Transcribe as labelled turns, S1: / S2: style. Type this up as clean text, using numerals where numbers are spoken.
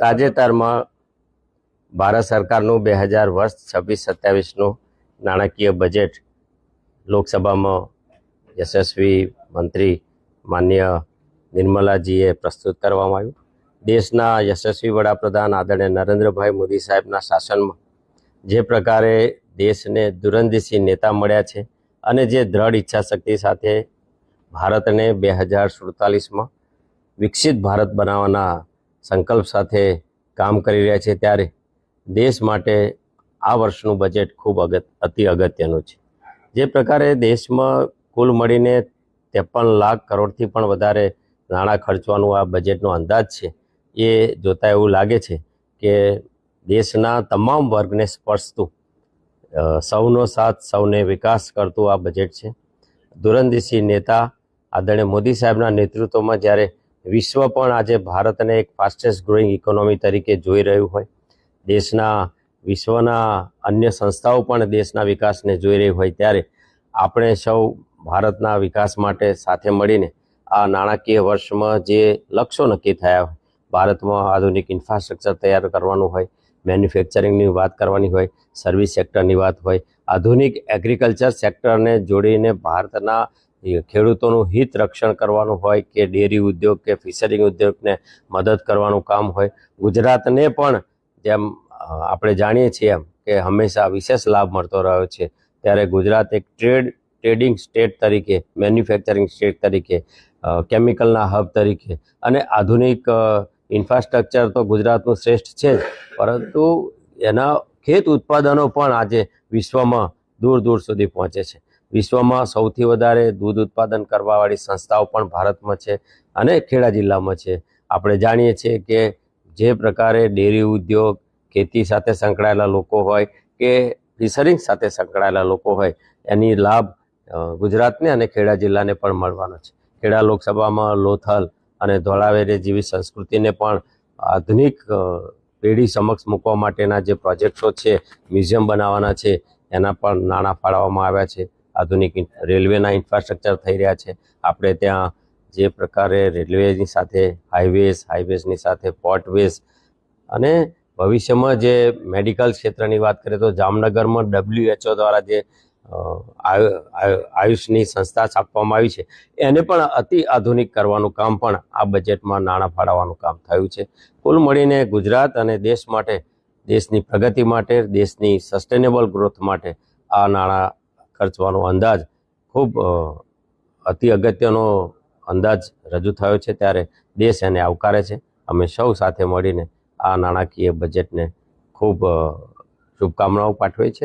S1: તાજેતરમાં ભારત સરકારનું 2000 વર્ષ 26-27નું નાણાકીય બજેટ લોકસભામાં યશસ્વી મંત્રી માન્ય નિર્મલાજીએ પ્રસ્તુત કરવામાં આવ્યું. દેશના યશસ્વી વડાપ્રધાન આદરણીય નરેન્દ્રભાઈ મોદી સાહેબના શાસનમાં જે પ્રકારે દેશને દૂરંદેશી નેતા મળ્યા છે અને જે દ્રઢ ઈચ્છાશક્તિ સાથે ભારતને 2047માં વિકસિત ભારત બનાવવાના સંકલ્પ સાથે કામ કરી રહ્યા છે, ત્યારે દેશ માટે આ વર્ષનું બજેટ ખૂબ અતિ અગત્યનું છે. જે પ્રકારે દેશમાં કુલ મળીને 53 લાખ કરોડથી પણ વધારે નાણાં ખર્ચવાનું આ બજેટનો અંદાજ છે, એ જોતાં એવું લાગે છે કે દેશના તમામ વર્ગને સ્પર્શતું, સૌનો સાથ સૌને વિકાસ કરતું આ બજેટ છે. દૂરંદેશી નેતા આદરણીય મોદી સાહેબના નેતૃત્વમાં જ્યારે વિશ્વ પણ આજે ભારતને એક ફાસ્ટેસ્ટ ગ્રોઈંગ ઇકોનોમી તરીકે જોઈ રહ્યું હોય, વિશ્વના અન્ય સંસ્થાઓ પણ દેશના વિકાસને જોઈ રહી હોય, ત્યારે આપણે સૌ ભારતના વિકાસ માટે સાથે મળીને આ નાણાકીય વર્ષમાં જે લક્ષ્યો નક્કી થયા હોય, ભારતમાં આધુનિક ઇન્ફ્રાસ્ટ્રક્ચર તૈયાર કરવાનું હોય, મેન્યુફેક્ચરિંગની વાત કરવાની હોય, સર્વિસ સેક્ટરની વાત હોય, આધુનિક એગ્રીકલ્ચર સેક્ટરને જોડીને ભારતના ખેડૂતોનું હિત રક્ષણ કરવાનું હોય, કે ડેરી ઉદ્યોગ કે ફિશરિંગ ઉદ્યોગને મદદ કરવાનું કામ હોય. ગુજરાતને પણ જેમ આપણે જાણીએ છીએ એમ કે હંમેશા વિશેષ લાભ મળતો રહ્યો છે, ત્યારે ગુજરાત એક ટ્રેડિંગ સ્ટેટ તરીકે, મેન્યુફેક્ચરિંગ સ્ટેટ તરીકે, કેમિકલના હબ તરીકે અને આધુનિક ઇન્ફ્રાસ્ટ્રક્ચર તો ગુજરાતનું શ્રેષ્ઠ છે જ, પરંતુ એના ખેત ઉત્પાદનો પણ આજે વિશ્વમાં દૂર દૂર સુધી પહોંચે છે. વિશ્વમાં સૌથી વધારે દૂધ ઉત્પાદન કરવાવાળી સંસ્થાઓ પણ ભારતમાં છે અને ખેડા જિલ્લામાં છે. આપણે જાણીએ છીએ કે જે પ્રકારે ડેરી ઉદ્યોગ, ખેતી સાથે સંકળાયેલા લોકો હોય કે ફિશરિંગ સાથે સંકળાયેલા લોકો હોય, એની લાભ ગુજરાતને અને ખેડા જિલ્લાને પણ મળવાનો છે. ખેડા લોકસભામાં લોથલ અને ધોળાવેરે જેવી સંસ્કૃતિને પણ આધુનિક પેઢી સમક્ષ મૂકવા માટેના જે પ્રોજેક્ટો છે, મ્યુઝિયમ બનાવવાના છે, એના પણ નાણાં ફાળવવામાં આવ્યા છે. આધુનિક રેલવેના ઇન્ફ્રાસ્ટ્રક્ચર થઈ રહ્યા છે. આપણે ત્યાં જે પ્રકારે રેલવેની સાથે હાઈવેઝની સાથે પોર્ટવેઝ અને ભવિષ્યમાં જે મેડિકલ ક્ષેત્રની વાત કરીએ તો જામનગરમાં WHO દ્વારા જે આયુષની સંસ્થા સ્થાપવામાં આવી છે, એને પણ અતિ આધુનિક કરવાનું કામ પણ આ બજેટમાં નાણાં ફાળવવાનું કામ થયું છે. કુલ મળીને ગુજરાત અને દેશ માટે, દેશની પ્રગતિ માટે, દેશની સસ્ટેનેબલ ગ્રોથ માટે આ નાણાં ખર્ચવાનો અંદાજ ખૂબ અતિ અગત્યનો અંદાજ રજૂ થયો છે, ત્યારે દેશ એને આવકારે છે. અમે સૌ સાથે મળીને આ નાણાકીય બજેટને ખૂબ શુભકામનાઓ પાઠવીએ છીએ.